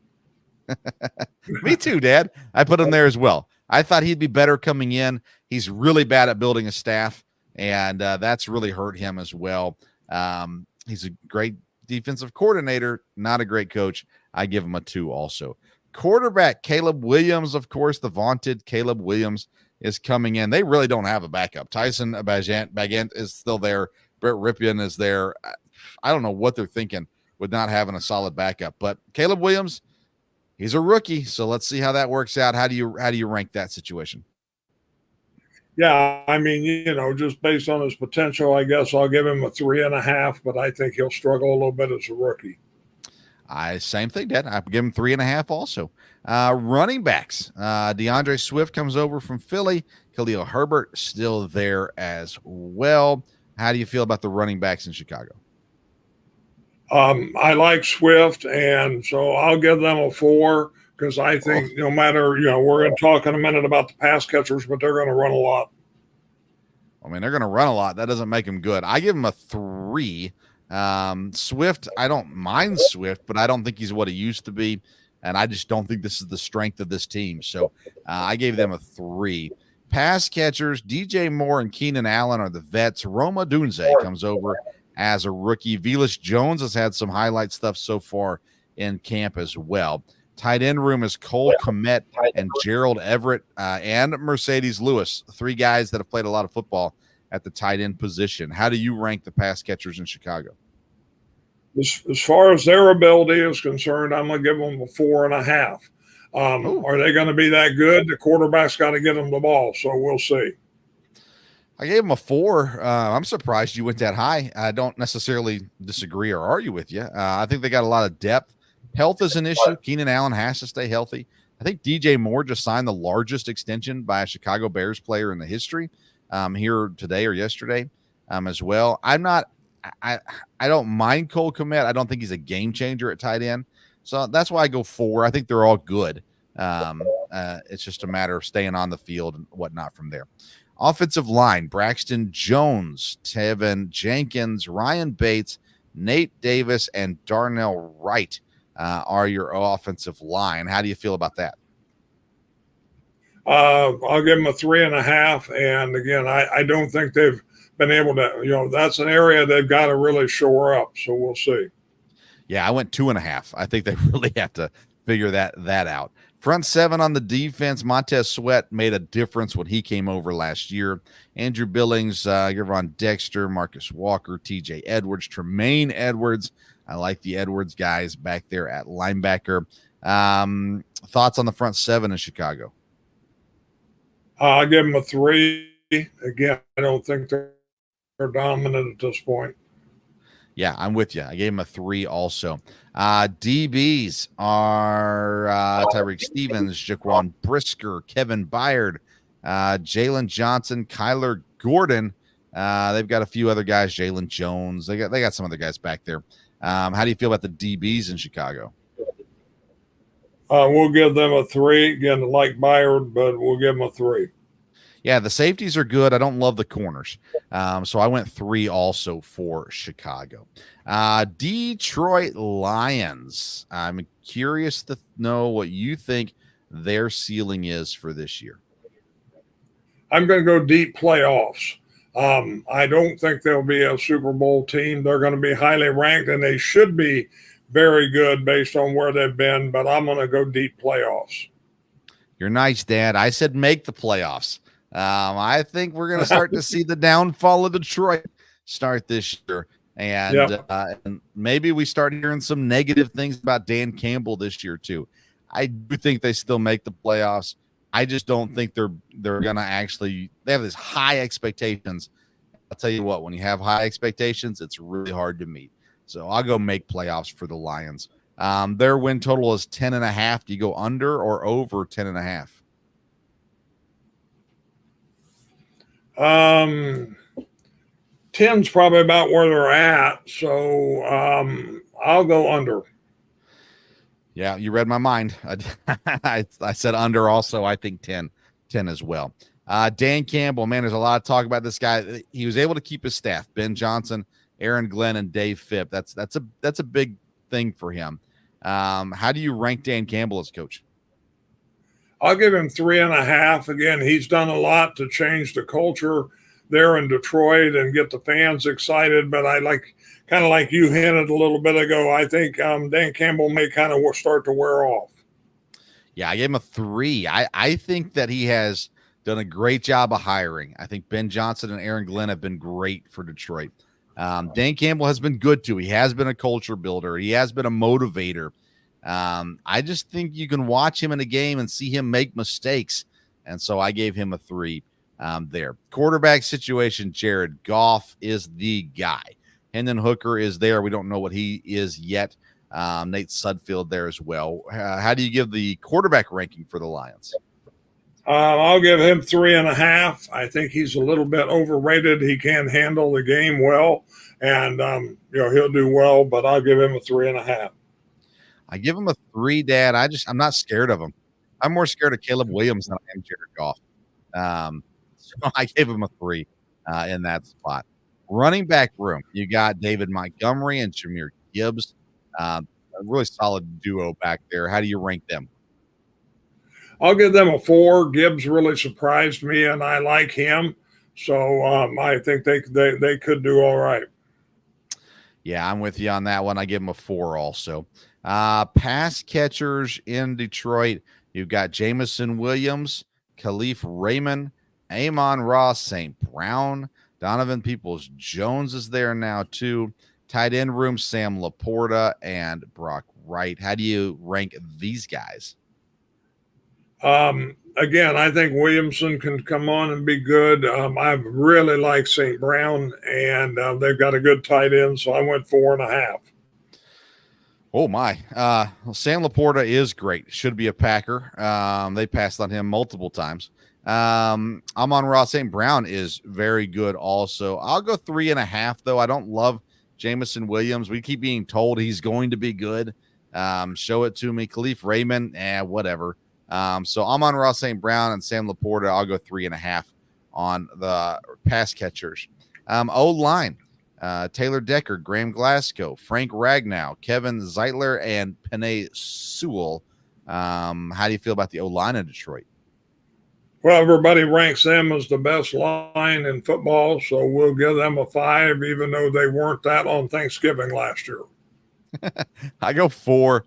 Me too, Dad. I put him there as well. I thought he'd be better coming in. He's really bad at building a staff, and that's really hurt him as well. He's a great defensive coordinator, not a great coach. I give him a 2 also. Quarterback Caleb Williams, of course, the vaunted Caleb Williams is coming in. They really don't have a backup. Tyson Bagent is still there. Brett Ripien is there. I don't know what they're thinking with not having a solid backup, but Caleb Williams, he's a rookie, so let's see how that works out. How do you rank that situation? Yeah, I mean, just based on his potential, I guess I'll give him a 3.5, but I think he'll struggle a little bit as a rookie. Same thing, Dad. I give him 3.5 also. Running backs. DeAndre Swift comes over from Philly. Khalil Herbert still there as well. How do you feel about the running backs in Chicago? I like Swift, and so I'll give them a 4 because I think no matter, we're going to talk in a minute about the pass catchers, but they're going to run a lot. I mean, they're going to run a lot. That doesn't make them good. I give them a 3. Swift, I don't mind Swift, but I don't think he's what he used to be, and I just don't think this is the strength of this team. So I gave them a 3. Pass catchers, DJ Moore and Keenan Allen are the vets. Roma Dunze comes over as a rookie. Velus Jones has had some highlight stuff so far in camp as well. Tight end room is Cole Kmet and Gerald Everett and Mercedes Lewis, 3 guys that have played a lot of football at the tight end position. How do you rank the pass catchers in Chicago? As far as their ability is concerned, I'm going to give them a 4.5. Are they going to be that good? The quarterback's got to get them the ball, so we'll see. I gave him a 4. I'm surprised you went that high. I don't necessarily disagree or argue with you. I think they got a lot of depth. Health is an issue. Keenan Allen has to stay healthy. I think DJ Moore just signed the largest extension by a Chicago Bears player in the history here today or yesterday as well. I don't mind Cole Kmet. I don't think he's a game changer at tight end. So that's why I go 4. I think they're all good. It's just a matter of staying on the field and whatnot from there. Offensive line, Braxton Jones, Tevin Jenkins, Ryan Bates, Nate Davis, and Darnell Wright are your offensive line. How do you feel about that? I'll give them a 3.5. And again, I don't think they've been able to, that's an area they've got to really shore up. So we'll see. Yeah, I went 2.5. I think they really have to figure that out. Front 7 on the defense, Montez Sweat made a difference when he came over last year. Andrew Billings, Gervon Dexter, Marcus Walker, TJ Edwards, Tremaine Edwards. I like the Edwards guys back there at linebacker. Thoughts on the front 7 in Chicago? I give them a 3. Again, I don't think they're dominant at this point. Yeah, I'm with you. I gave him a 3 also. DBs are Tyreek Stevens, Jaquan Brisker, Kevin Byard, Jalen Johnson, Kyler Gordon. They've got a few other guys, Jalen Jones. They got some other guys back there. How do you feel about the DBs in Chicago? We'll give them a 3. Again, like Byard, but we'll give them a 3. Yeah, the safeties are good. I don't love the corners. So I went 3 also for Chicago. Detroit Lions. I'm curious to know what you think their ceiling is for this year. I'm going to go deep playoffs. I don't think they'll be a Super Bowl team. They're going to be highly ranked, and they should be very good based on where they've been, but I'm going to go deep playoffs. You're nice, Dad. I said make the playoffs. I think we're going to start to see the downfall of Detroit start this year. And, and maybe we start hearing some negative things about Dan Campbell this year too. I do think they still make the playoffs. I just don't think they're going to actually – they have this high expectations. I'll tell you what, when you have high expectations, it's really hard to meet. So I'll go make playoffs for the Lions. Their win total is 10.5. Do you go under or over 10.5? 10's probably about where they're at, so I'll go under. Yeah, you read my mind. I said under also. I think 10 as well. Dan Campbell, man, there's a lot of talk about this guy. He was able to keep his staff, Ben Johnson, Aaron Glenn, and Dave Phipp. That's a big thing for him. How do you rank Dan Campbell as coach? I'll give him 3.5. Again, he's done a lot to change the culture there in Detroit and get the fans excited. But I kind of like you hinted a little bit ago, I think Dan Campbell may kind of start to wear off. Yeah, I gave him a 3. I think that he has done a great job of hiring. I think Ben Johnson and Aaron Glenn have been great for Detroit. Dan Campbell has been good too. He has been a culture builder. He has been a motivator. I just think you can watch him in a game and see him make mistakes. And so I gave him a 3 there. Quarterback situation, Jared Goff is the guy. Hendon Hooker is there. We don't know what he is yet. Nate Sudfeld there as well. How do you give the quarterback ranking for the Lions? I'll give him 3.5. I think he's a little bit overrated. He can handle the game well, and he'll do well. But I'll give him a 3.5. I give him a 3, Dad. I'm not scared of him. I'm more scared of Caleb Williams than I am Jared Goff. So I gave him a 3 in that spot. Running back room, you got David Montgomery and Jahmyr Gibbs. A really solid duo back there. How do you rank them? I'll give them a 4. Gibbs really surprised me, and I like him. So I think they could do all right. Yeah, I'm with you on that one. I give them a 4 also. Pass catchers in Detroit, you've got Jamison Williams, Khalif Raymond, Amon-Ra St. Brown, Donovan Peoples-Jones is there now too. Tight end room, Sam Laporta and Brock Wright. How do you rank these guys? Again, I think Williamson can come on and be good. I really like St. Brown, and they've got a good tight end, so I went 4.5. Oh, my. Sam Laporta is great. Should be a Packer. They passed on him multiple times. Amon-Ra St. Brown is very good also. I'll go 3.5, though. I don't love Jamison Williams. We keep being told he's going to be good. Show it to me. Khalif Raymond, whatever. So Amon-Ra St. Brown and Sam Laporta, I'll go 3.5 on the pass catchers. O-line, Taylor Decker, Graham Glasgow, Frank Ragnow, Kevin Zeitler, and Penei Sewell. How do you feel about the O-line in Detroit? Well, everybody ranks them as the best line in football, so we'll give them a 5, even though they weren't that on Thanksgiving last year. I go 4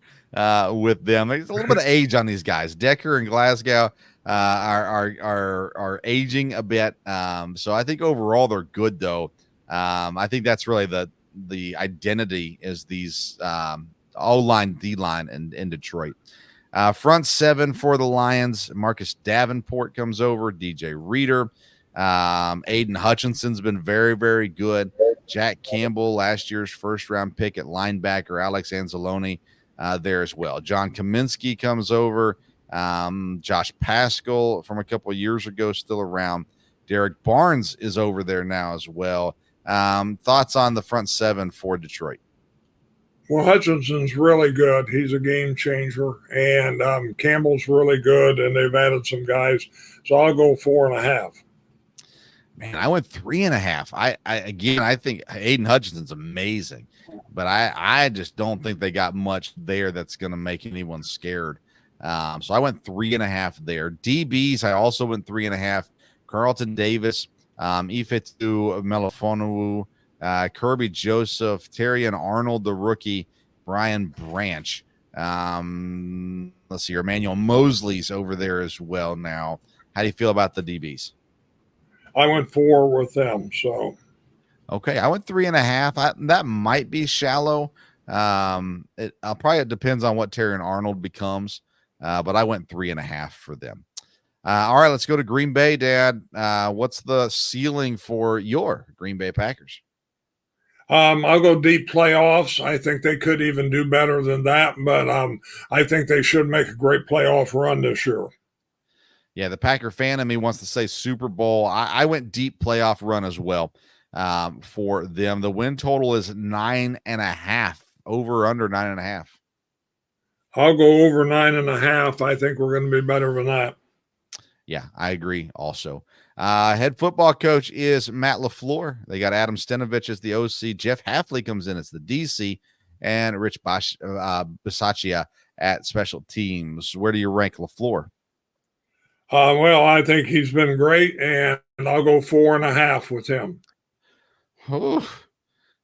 with them. There's a little bit of age on these guys. Decker and Glasgow are aging a bit. So I think overall they're good, though. I think that's really the identity is these O-line, D-line in Detroit. Front seven for the Lions, Marcus Davenport comes over, DJ Reader. Aiden Hutchinson's been very, very good. Jack Campbell, last year's first-round pick at linebacker, Alex Anzalone there as well. John Kaminsky comes over. Josh Paschal from a couple of years ago still around. Derek Barnes is over there now as well. Thoughts on the front seven for Detroit? Well, Hutchinson's really good. He's a game changer. And Campbell's really good, and they've added some guys. So I'll go 4.5. Man, I went 3.5. I think Aiden Hutchinson's amazing, but I just don't think they got much there that's going to make anyone scared. So I went 3.5 there. DBs, I also went 3.5. Carlton Davis, Ifeatu Melifonwu, Kirby Joseph, Terrion Arnold, the rookie, Brian Branch. Let's see, Emmanuel Mosley's over there as well now. How do you feel about the DBs? I went 4 with them. So, okay, I went 3.5. That might be shallow. It depends on what Terrion Arnold becomes, but I went 3.5 for them. All right, let's go to Green Bay, Dad. What's the ceiling for your Green Bay Packers? I'll go deep playoffs. I think they could even do better than that, but I think they should make a great playoff run this year. Yeah, the Packer fan in me wants to say Super Bowl. I went deep playoff run as well for them. The win total is 9.5. Over under 9.5. I'll go over 9.5. I think we're going to be better than that. Yeah, I agree also. Head football coach is Matt LaFleur. They got Adam Stenovich as the OC. Jeff Hafley comes in as the DC, and Rich Bisaccia at special teams. Where do you rank LaFleur? Well, I think he's been great, and I'll go 4.5 with him. Ooh,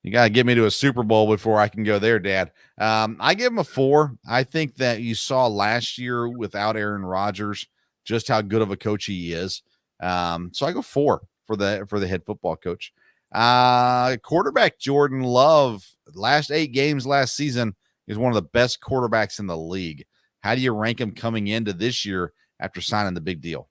you got to get me to a Super Bowl before I can go there, Dad. I give him a 4. I think that you saw last year without Aaron Rodgers just how good of a coach he is. So I go 4 for the head football coach. Quarterback Jordan Love, last 8 games last season, is one of the best quarterbacks in the league. How do you rank him coming into this year after signing the big deal?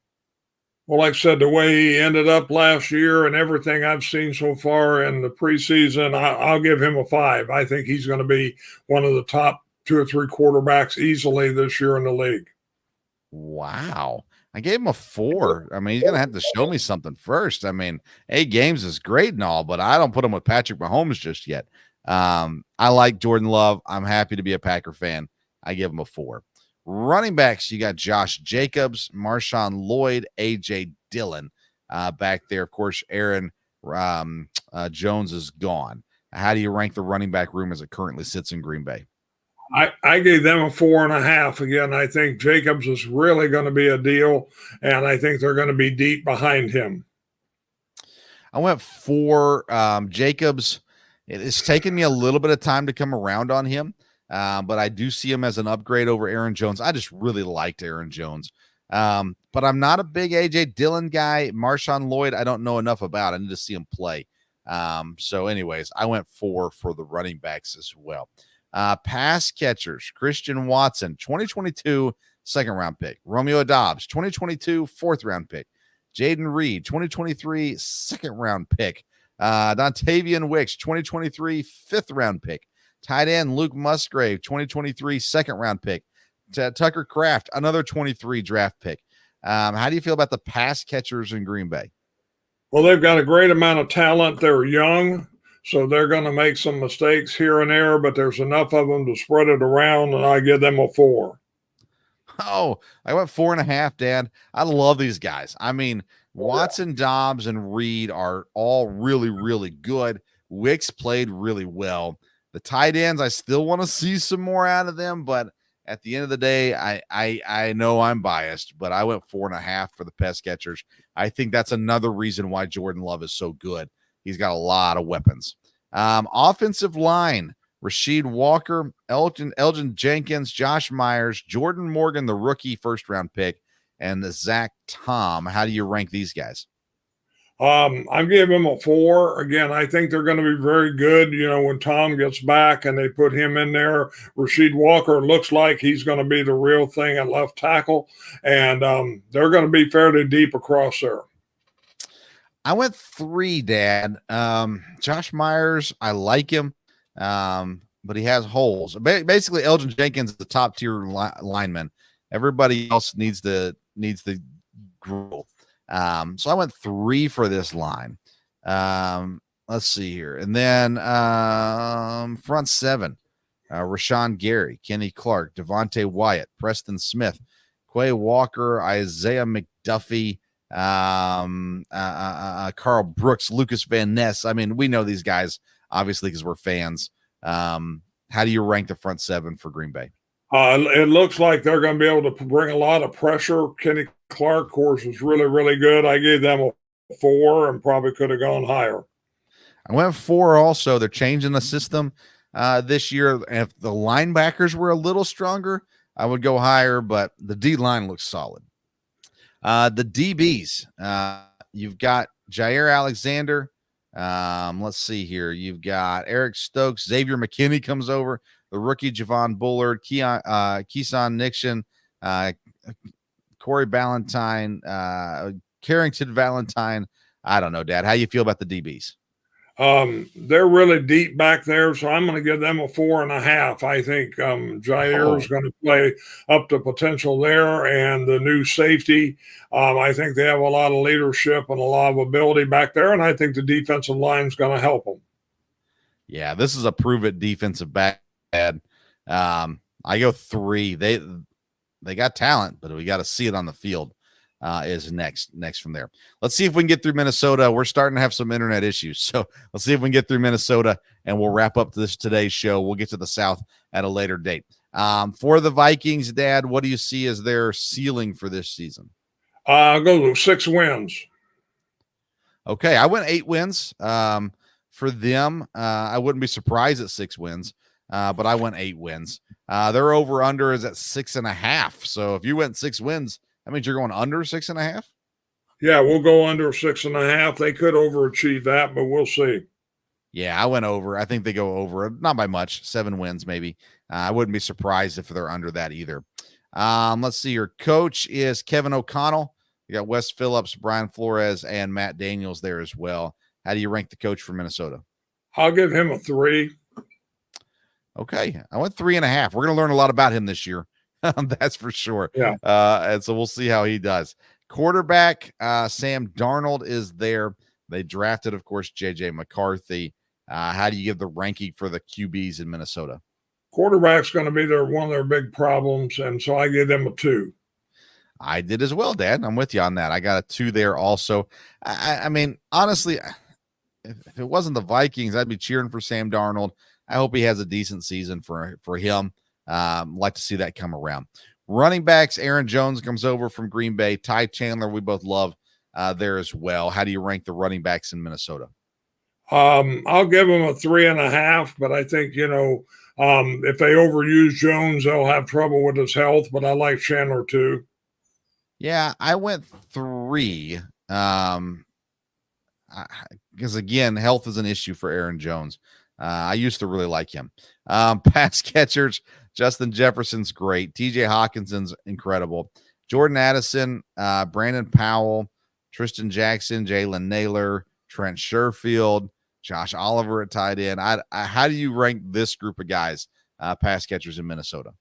Well, like I said, the way he ended up last year and everything I've seen so far in the preseason, I'll give him a 5. I think he's going to be one of the top 2 or 3 quarterbacks easily this year in the league. Wow. I gave him a 4. I mean, he's going to have to show me something first. I mean, 8 games is great and all, but I don't put him with Patrick Mahomes just yet. I like Jordan Love. I'm happy to be a Packer fan. I give him a 4. Running backs, you got Josh Jacobs, Marshawn Lloyd, A.J. Dillon back there. Of course, Aaron Jones is gone. How do you rank the running back room as it currently sits in Green Bay? I gave them a 4.5. Again, I think Jacobs is really going to be a deal, and I think they're going to be deep behind him. I went 4. Jacobs, it's taken me a little bit of time to come around on him. But I do see him as an upgrade over Aaron Jones. I just really liked Aaron Jones. But I'm not a big A.J. Dillon guy. Marshawn Lloyd, I don't know enough about. I need to see him play. So anyways, I went 4 for the running backs as well. Pass catchers, Christian Watson, 2022 second-round pick. Romeo Dobbs, 2022 fourth-round pick. Jaden Reed, 2023 second-round pick. Dontavian Wicks, 2023 fifth-round pick. Tight end Luke Musgrave, 2023 second-round pick. Tucker Kraft, another 23 draft pick. How do you feel about the pass catchers in Green Bay? Well, they've got a great amount of talent. They're young, so they're going to make some mistakes here and there, but there's enough of them to spread it around, and I give them a 4. Oh, I went 4.5, Dad. I love these guys. I mean, Watson, Dobbs, and Reed are all really, really good. Wicks played really well. The tight ends, I still want to see some more out of them, but at the end of the day, I know I'm biased, but I went 4.5 for the pass catchers. I think that's another reason why Jordan Love is so good. He's got a lot of weapons. Offensive line, Rasheed Walker, Elgin Jenkins, Josh Myers, Jordan Morgan, the rookie first-round pick, and the Zach Tom. How do you rank these guys? I'm giving him a 4. Again, I think they're going to be very good. When Tom gets back and they put him in there, Rasheed Walker looks like he's going to be the real thing at left tackle, and they're going to be fairly deep across there. I went 3, Dad. Josh Myers, I like him, but he has holes. Basically, Elgin Jenkins is the top tier lineman. Everybody else needs the grow. So I went 3 for this line. Let's see here. And then front 7, Rashawn Gary, Kenny Clark, Devontae Wyatt, Preston Smith, Quay Walker, Isaiah McDuffie, Carl Brooks, Lucas Van Ness. I mean, we know these guys, obviously, because we're fans. How do you rank the front 7 for Green Bay? It looks like they're going to be able to bring a lot of pressure. Kenny Clark, of course, is really, really good. I gave them a 4 and probably could have gone higher. I went 4 also. They're changing the system this year. If the linebackers were a little stronger, I would go higher, but the D-line looks solid. The DBs, you've got Jair Alexander. Let's see here. You've got Eric Stokes. Xavier McKinney comes over. The rookie Javon Bullard, Keeson Nixon, Corey Ballantyne, Carrington Valentine. I don't know, Dad. How you feel about the DBs? They're really deep back there, so I'm going to give them a 4.5. I think Jair is going to play up to potential there, and the new safety. I think they have a lot of leadership and a lot of ability back there, and I think the defensive line is going to help them. Yeah, this is a prove-it defensive back. I go 3. They got talent, but we got to see it on the field. Is next from there. Let's see if we can get through Minnesota. We're starting to have some internet issues, so let's see if we can get through Minnesota, and we'll wrap up today's show. We'll get to the South at a later date. For the Vikings, Dad, what do you see as their ceiling for this season? I'll go to 6 wins. Okay, I went 8 wins. For them, I wouldn't be surprised at 6 wins. But I went 8 wins. Their over-under is at 6.5. So if you went 6 wins, that means you're going under 6.5? Yeah, we'll go under 6.5. They could overachieve that, but we'll see. Yeah, I went over. I think they go over, not by much, 7 wins maybe. I wouldn't be surprised if they're under that either. Let's see. Your coach is Kevin O'Connell. You got Wes Phillips, Brian Flores, and Matt Daniels there as well. How do you rank the coach for Minnesota? I'll give him a 3. Okay, I went 3.5. We're going to learn a lot about him this year. That's for sure. Yeah. And so we'll see how he does. Quarterback, Sam Darnold is there. They drafted, of course, J.J. McCarthy. How do you give the ranking for the QBs in Minnesota? Quarterback's going to be one of their big problems, and so I give them a 2. I did as well, Dad. I'm with you on that. I got a 2 there also. I mean, honestly, if it wasn't the Vikings, I'd be cheering for Sam Darnold. I hope he has a decent season for him. Like to see that come around. Running backs, Aaron Jones comes over from Green Bay. Ty Chandler, we both love there as well. How do you rank the running backs in Minnesota? I'll give him a 3.5, but I think, if they overuse Jones, they'll have trouble with his health, but I like Chandler too. Yeah, I went 3. Because again, health is an issue for Aaron Jones. I used to really like him. Pass catchers, Justin Jefferson's great. TJ Hawkinson's incredible. Jordan Addison, Brandon Powell, Tristan Jackson, Jalen Naylor, Trent Sherfield, Josh Oliver at tight end. How do you rank this group of guys, pass catchers in Minnesota?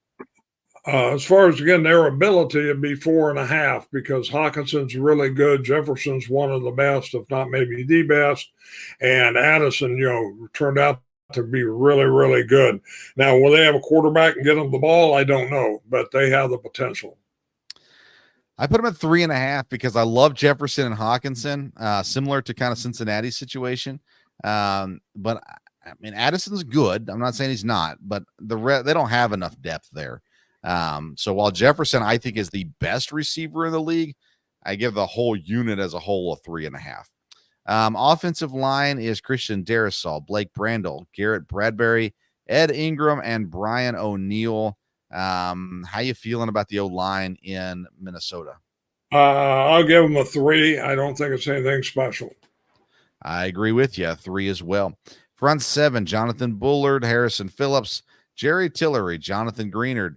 As far as, again, their ability, it'd be 4.5 because Hawkinson's really good. Jefferson's one of the best, if not maybe the best. And Addison, turned out to be really, really good. Now, will they have a quarterback and get them the ball? I don't know, but they have the potential. I put them at 3.5 because I love Jefferson and Hawkinson, similar to kind of Cincinnati's situation. But I mean, Addison's good. I'm not saying he's not, but they don't have enough depth there. So while Jefferson, I think, is the best receiver in the league, I give the whole unit as a whole a 3.5. Offensive line is Christian Darrisaw, Blake Brandel, Garrett Bradbury, Ed Ingram, and Brian O'Neill. How you feeling about the O-line in Minnesota? I'll give them a 3. I don't think it's anything special. I agree with you. 3 as well. Front 7, Jonathan Bullard, Harrison Phillips, Jerry Tillery, Jonathan Greenard,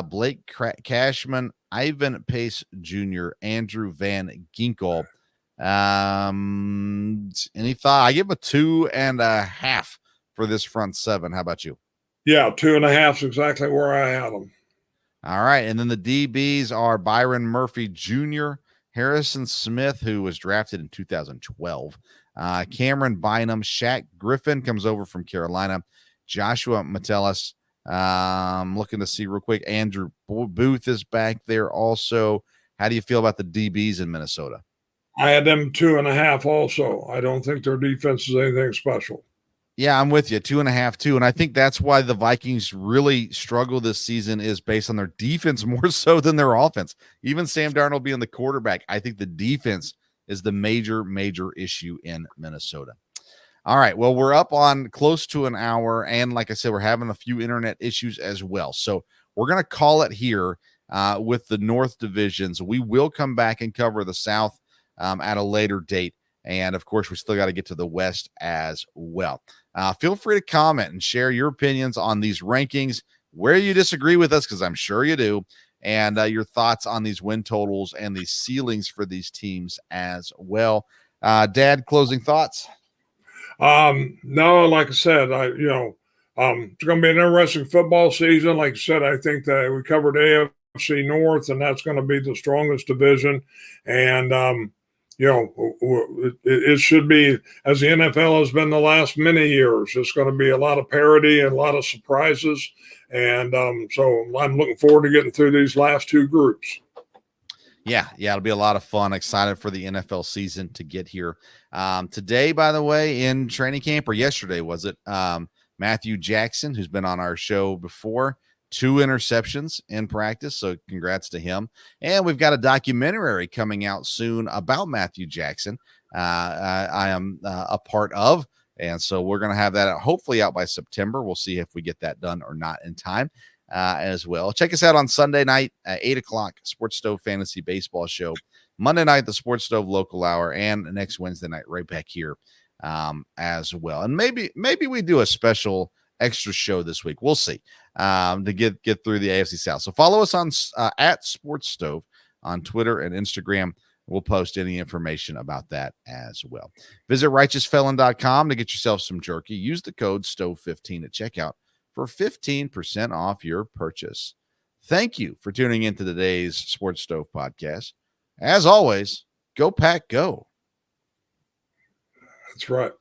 Blake Cashman, Ivan Pace Jr., Andrew Van Ginkel. Any thought? I give a 2.5 for this front 7. How about you? Yeah, 2.5 is exactly where I had them. All right. And then the DBs are Byron Murphy Jr., Harrison Smith, who was drafted in 2012, Cameron Bynum, Shaq Griffin comes over from Carolina, Joshua Metellus. Looking to see real quick. Andrew Booth is back there also. How do you feel about the DBs in Minnesota? I had them 2.5 also. I don't think their defense is anything special. Yeah, I'm with you. 2.5 too. And I think that's why the Vikings really struggle this season is based on their defense more so than their offense. Even Sam Darnold being the quarterback, I think the defense is the major issue in Minnesota. All right. Well, we're up on close to an hour. And like I said, we're having a few internet issues as well. So we're going to call it here with the North divisions. We will come back and cover the South at a later date. And of course, we still got to get to the West as well. Feel free to comment and share your opinions on these rankings, where you disagree with us, because I'm sure you do, and your thoughts on these win totals and these ceilings for these teams as well. Dad, closing thoughts? No, like I said, it's going to be an interesting football season. Like I said, I think that we covered AFC North, and that's going to be the strongest division. And, it should be, as the NFL has been the last many years, it's going to be a lot of parity and a lot of surprises. And so I'm looking forward to getting through these last 2 groups. Yeah, it'll be a lot of fun. Excited for the NFL season to get here. Today, by the way, in training camp, or yesterday, was it? Matthew Jackson, who's been on our show before, 2 interceptions in practice. So congrats to him. And we've got a documentary coming out soon about Matthew Jackson. I am a part of. And so we're going to have that hopefully out by September. We'll see if we get that done or not in time as well. Check us out on Sunday night at 8:00, Sports Stove Fantasy Baseball Show. Monday night, the Sports Stove Local Hour, and next Wednesday night, right back here as well. And maybe we do a special extra show this week. We'll see to get through the AFC South. So follow us on at Sports Stove on Twitter and Instagram. We'll post any information about that as well. Visit righteousfelon.com to get yourself some jerky. Use the code STOVE15 at checkout for 15% off your purchase. Thank you for tuning into today's Sports Stove podcast. As always, go Pack Go. That's right.